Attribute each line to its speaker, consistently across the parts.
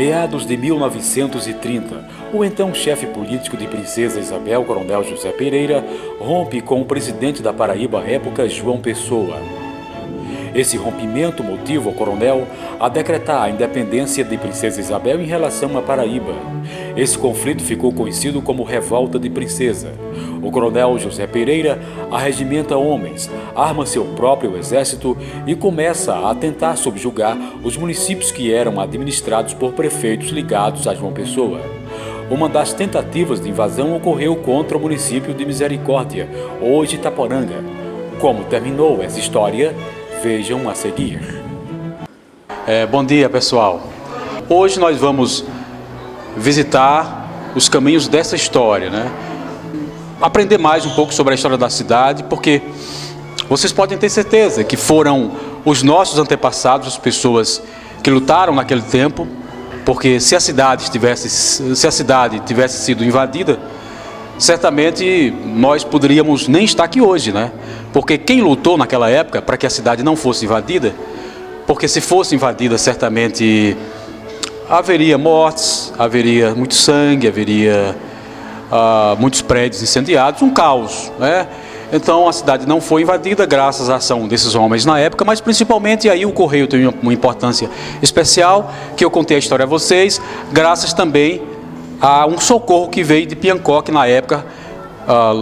Speaker 1: Meados de 1930, o então chefe político de Princesa Isabel, Coronel José Pereira, rompe com o presidente da Paraíba à época, João Pessoa. Esse rompimento motiva o coronel a decretar a independência de Princesa Isabel em relação à Paraíba. Esse conflito ficou conhecido como Revolta de Princesa. O coronel José Pereira arregimenta homens, arma seu próprio exército e começa a tentar subjugar os municípios que eram administrados por prefeitos ligados a João Pessoa. Uma das tentativas de invasão ocorreu contra o município de Misericórdia, hoje Itaporanga. Como terminou essa história? Vejam a seguir.
Speaker 2: Bom dia, pessoal. Hoje nós vamos visitar os caminhos dessa história, né? Aprender mais um pouco sobre a história da cidade, porque vocês podem ter certeza que foram os nossos antepassados, as pessoas que lutaram naquele tempo, porque se a cidade tivesse sido invadida, certamente nós poderíamos nem estar aqui hoje, né? Porque quem lutou naquela época para que a cidade não fosse invadida, porque se fosse invadida certamente haveria mortes, haveria muito sangue, haveria muitos prédios incendiados, um caos, né? Então a cidade não foi invadida graças à ação desses homens na época, mas principalmente aí o Correio tem uma importância especial, que eu contei a história a vocês, graças também a um socorro que veio de Piancó, que na época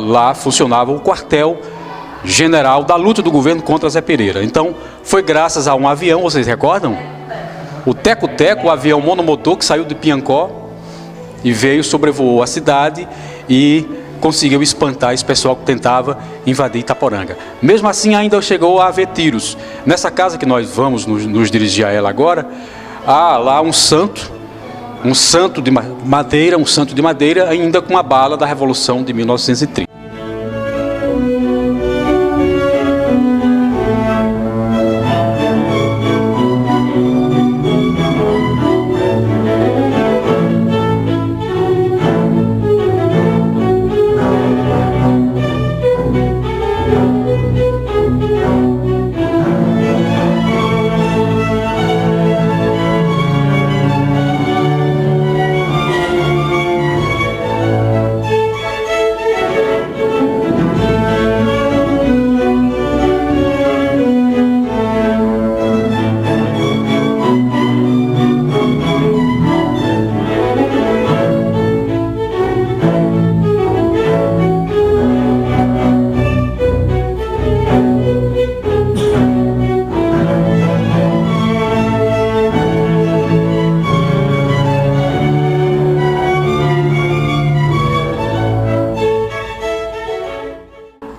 Speaker 2: lá funcionava o quartel general da luta do governo contra Zé Pereira. Então foi graças a um avião, vocês recordam? O Teco-Teco, o avião monomotor que saiu de Piancó e veio, sobrevoou a cidade e conseguiu espantar esse pessoal que tentava invadir Itaporanga. Mesmo assim ainda chegou a haver tiros. Nessa casa que nós vamos nos dirigir a ela agora, há lá um santo de madeira, ainda com a bala da Revolução de 1930.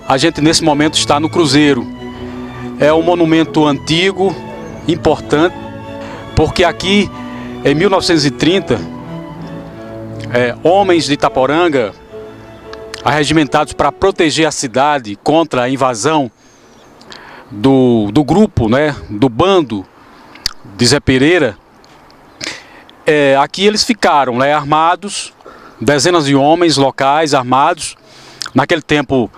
Speaker 2: A gente nesse momento está no Cruzeiro. É um monumento antigo, importante, porque aqui em 1930, homens de Itaporanga, arregimentados para proteger a cidade contra a invasão do grupo, né, do bando de Zé Pereira, aqui eles ficaram, né, armados, dezenas de homens locais armados. Naquele tempo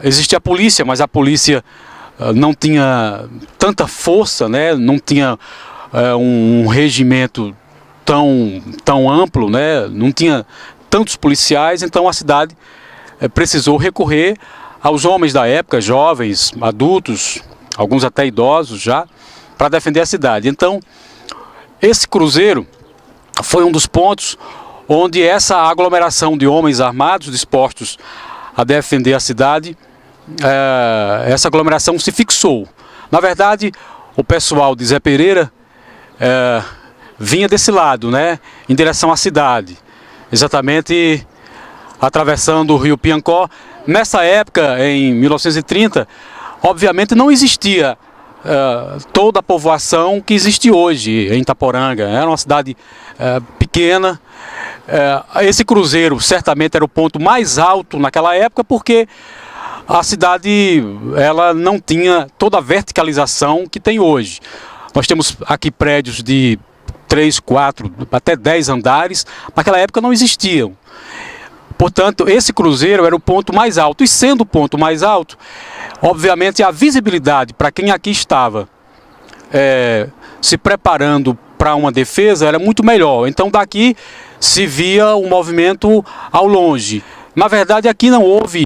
Speaker 2: existia a polícia, mas a polícia não tinha tanta força, né? Não tinha um regimento tão amplo, né? Não tinha tantos policiais, então a cidade precisou recorrer aos homens da época, jovens, adultos, alguns até idosos já, para defender a cidade. Então, esse cruzeiro foi um dos pontos onde essa aglomeração de homens armados dispostos a defender a cidade, essa aglomeração se fixou. Na verdade, o pessoal de Zé Pereira vinha desse lado, né, em direção à cidade, exatamente atravessando o rio Piancó. Nessa época, em 1930, obviamente não existia toda a povoação que existe hoje em Itaporanga. Era uma cidade pequena. Esse cruzeiro certamente era o ponto mais alto naquela época, porque a cidade ela não tinha toda a verticalização que tem hoje. Nós temos aqui prédios de 3, 4, até 10 andares. Naquela época não existiam. Portanto, esse cruzeiro era o ponto mais alto. E sendo o ponto mais alto, obviamente a visibilidade para quem aqui estava se preparando para uma defesa era muito melhor. Então daqui se via um movimento ao longe. Na verdade aqui não houve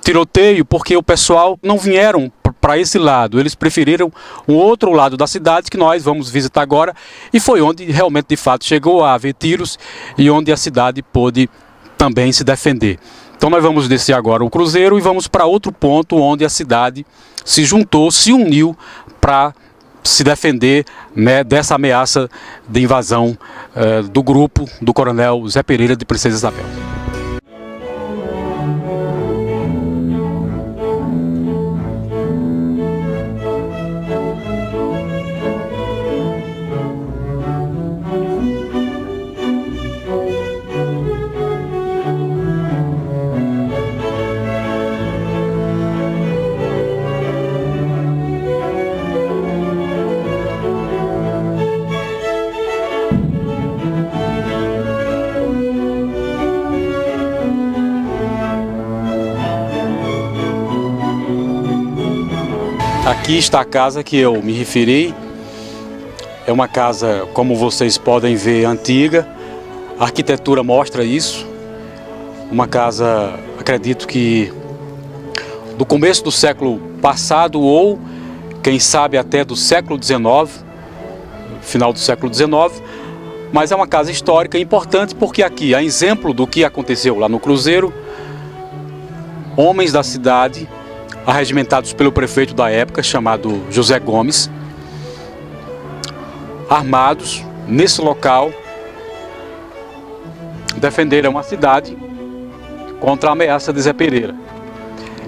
Speaker 2: tiroteio porque o pessoal não vieram para esse lado. Eles preferiram um outro lado da cidade que nós vamos visitar agora e foi onde realmente de fato chegou a haver tiros e onde a cidade pôde também se defender. Então nós vamos descer agora o cruzeiro e vamos para outro ponto onde a cidade se juntou, se uniu para se defender, né, dessa ameaça de invasão do grupo do Coronel Zé Pereira de Princesa Isabel. Aqui está a casa que eu me referi. É uma casa, como vocês podem ver, antiga. A arquitetura mostra isso. Uma casa, acredito que do começo do século passado ou, quem sabe, até do século XIX, final do século XIX. Mas é uma casa histórica importante porque aqui, a exemplo do que aconteceu lá no Cruzeiro, homens da cidade, arregimentados pelo prefeito da época, chamado José Gomes, armados nesse local, defenderam a cidade contra a ameaça de Zé Pereira.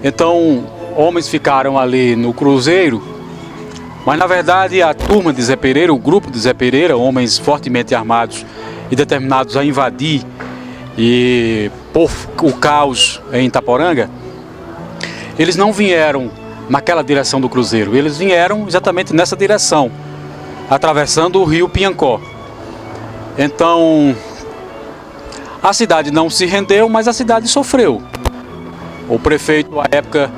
Speaker 2: Então, homens ficaram ali no cruzeiro, mas na verdade a turma de Zé Pereira, o grupo de Zé Pereira, homens fortemente armados e determinados a invadir e pôr o caos em Itaporanga, eles não vieram naquela direção do cruzeiro, eles vieram exatamente nessa direção, atravessando o rio Piancó. Então, a cidade não se rendeu, mas a cidade sofreu. O prefeito, à época,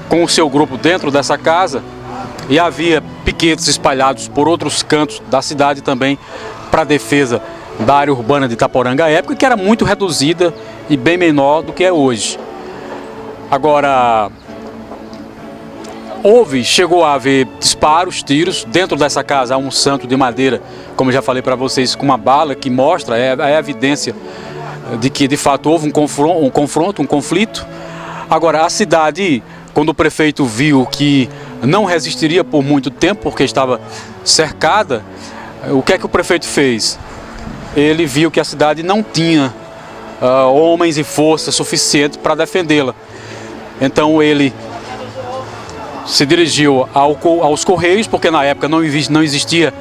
Speaker 2: com o seu grupo dentro dessa casa, e havia piquetes espalhados por outros cantos da cidade também, para a defesa da área urbana de Itaporanga à época, que era muito reduzida e bem menor do que é hoje. Agora, chegou a haver disparos, tiros. Dentro dessa casa há um santo de madeira, como já falei para vocês, com uma bala que mostra, é a evidência de que de fato houve um conflito. Agora, a cidade, quando o prefeito viu que não resistiria por muito tempo, porque estava cercada, o que é que o prefeito fez? Ele viu que a cidade não tinha homens e força suficiente para defendê-la. Então ele se dirigiu aos Correios, porque na época não existia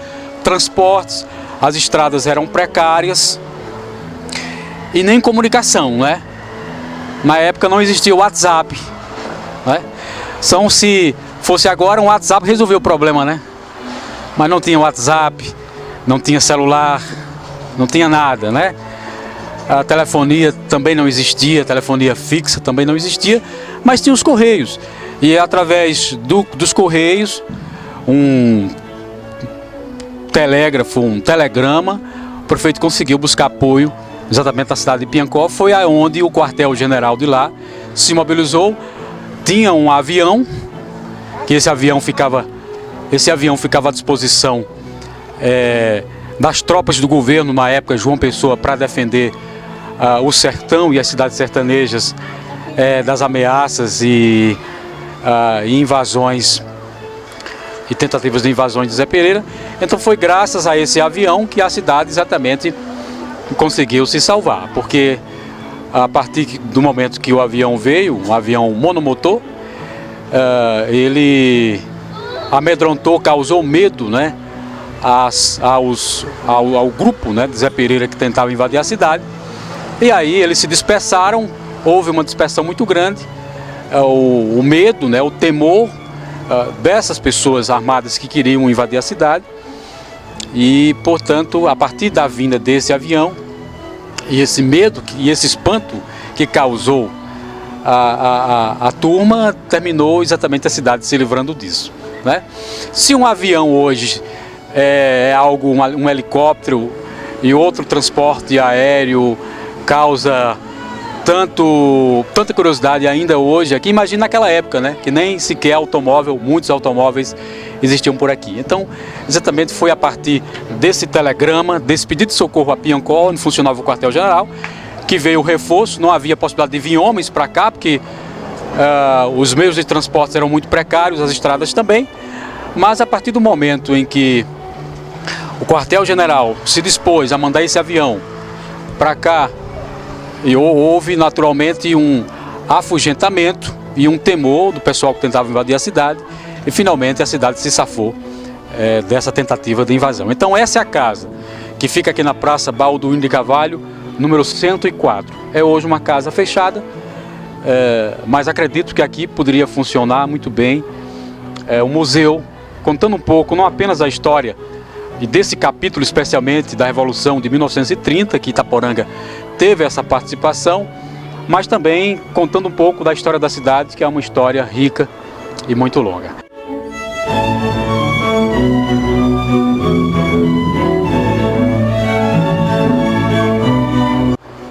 Speaker 2: transportes, as estradas eram precárias e nem comunicação, né? Na época não existia o WhatsApp, né? Então, se fosse agora, um WhatsApp resolveu o problema, né? Mas não tinha WhatsApp, não tinha celular, não tinha nada, né? A telefonia também não existia, telefonia fixa também não existia, mas tinha os Correios. E através dos Correios, um telégrafo, um telegrama, o prefeito conseguiu buscar apoio exatamente na cidade de Piancó. Foi aonde o quartel-general de lá se mobilizou. Tinha um avião, que esse avião ficava à disposição das tropas do governo, na época João Pessoa, para defender o sertão e as cidades sertanejas das ameaças e invasões e tentativas de invasões de Zé Pereira. Então foi graças a esse avião que a cidade exatamente conseguiu se salvar, porque a partir do momento que o avião veio, um avião monomotor, ele amedrontou, causou medo, né, ao grupo, né, de Zé Pereira que tentava invadir a cidade. E aí eles se dispersaram, houve uma dispersão muito grande, o medo, né, o temor dessas pessoas armadas que queriam invadir a cidade. E, portanto, a partir da vinda desse avião, e esse medo e esse espanto que causou a turma, terminou exatamente a cidade se livrando disso, né? Se um avião hoje é algo, um helicóptero e outro transporte aéreo causa tanta curiosidade ainda hoje aqui. Imagina naquela época, né, que nem sequer muitos automóveis existiam por aqui. Então, exatamente foi a partir desse telegrama, desse pedido de socorro a Piancó, onde funcionava o quartel-general, que veio o reforço. Não havia possibilidade de vir homens para cá, porque os meios de transporte eram muito precários, as estradas também. Mas a partir do momento em que o quartel-general se dispôs a mandar esse avião para cá, e houve naturalmente um afugentamento e um temor do pessoal que tentava invadir a cidade, e finalmente a cidade se safou dessa tentativa de invasão. Então essa é a casa que fica aqui na Praça Balduino de Carvalho, número 104. É hoje uma casa fechada, mas acredito que aqui poderia funcionar muito bem um museu, contando um pouco não apenas a história e desse capítulo especialmente da Revolução de 1930, que Itaporanga teve essa participação, mas também contando um pouco da história da cidade, que é uma história rica e muito longa.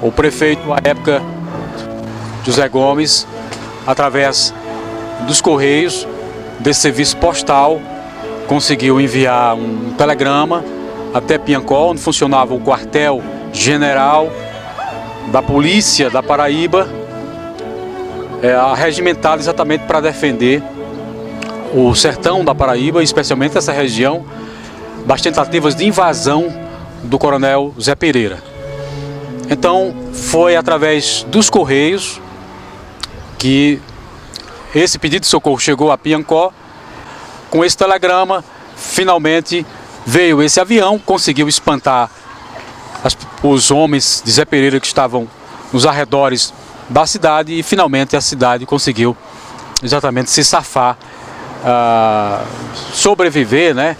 Speaker 2: O prefeito, à época, José Gomes, através dos Correios, desse serviço postal, conseguiu enviar um telegrama até Piancó, onde funcionava o quartel-general da polícia da Paraíba, arregimentado exatamente para defender o sertão da Paraíba, especialmente essa região das tentativas de invasão do coronel Zé Pereira. Então foi através dos Correios que esse pedido de socorro chegou a Piancó. Com esse telegrama, finalmente veio esse avião, conseguiu espantar os homens de Zé Pereira que estavam nos arredores da cidade, e finalmente a cidade conseguiu exatamente se safar, sobreviver, né,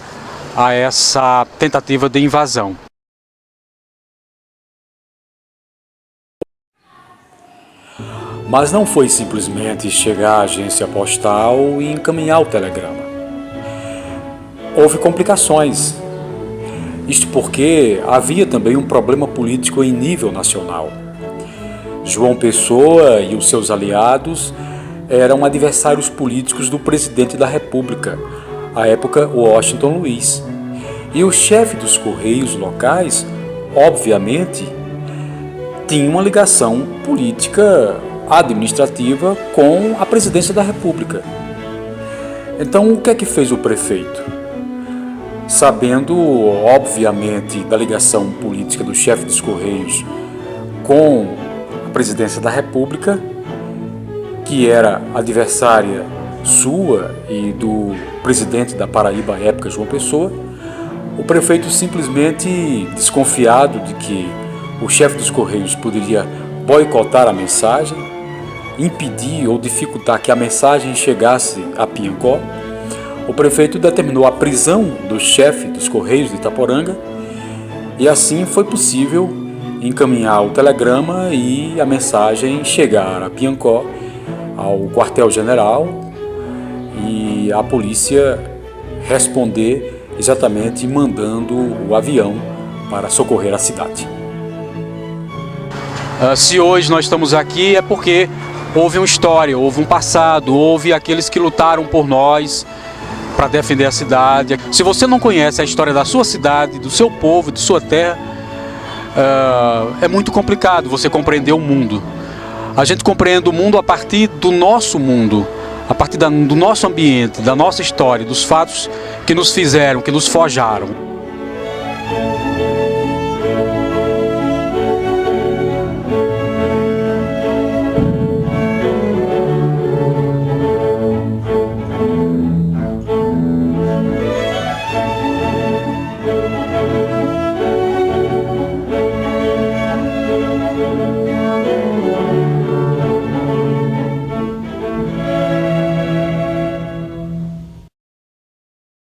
Speaker 2: a essa tentativa de invasão.
Speaker 1: Mas não foi simplesmente chegar à agência postal e encaminhar o telegrama. Houve complicações. Isto porque havia também um problema político em nível nacional. João Pessoa e os seus aliados eram adversários políticos do presidente da República, à época Washington Luiz. E o chefe dos Correios locais, obviamente, tinha uma ligação política administrativa com a presidência da República. Então, o que é que fez o prefeito? Sabendo, obviamente, da ligação política do chefe dos Correios com a presidência da República, que era adversária sua e do presidente da Paraíba à época, João Pessoa, o prefeito, simplesmente desconfiado de que o chefe dos Correios poderia boicotar a mensagem, impedir ou dificultar que a mensagem chegasse a Piancó, o prefeito determinou a prisão do chefe dos Correios de Itaporanga, e assim foi possível encaminhar o telegrama e a mensagem chegar a Piancó, ao quartel-general, e a polícia responder exatamente mandando o avião para socorrer a cidade.
Speaker 2: Se hoje nós estamos aqui é porque houve uma história, houve um passado, houve aqueles que lutaram por nós para defender a cidade. Se você não conhece a história da sua cidade, do seu povo, de sua terra, é muito complicado você compreender o mundo. A gente compreende o mundo a partir do nosso mundo, a partir do nosso ambiente, da nossa história, dos fatos que nos fizeram, que nos forjaram.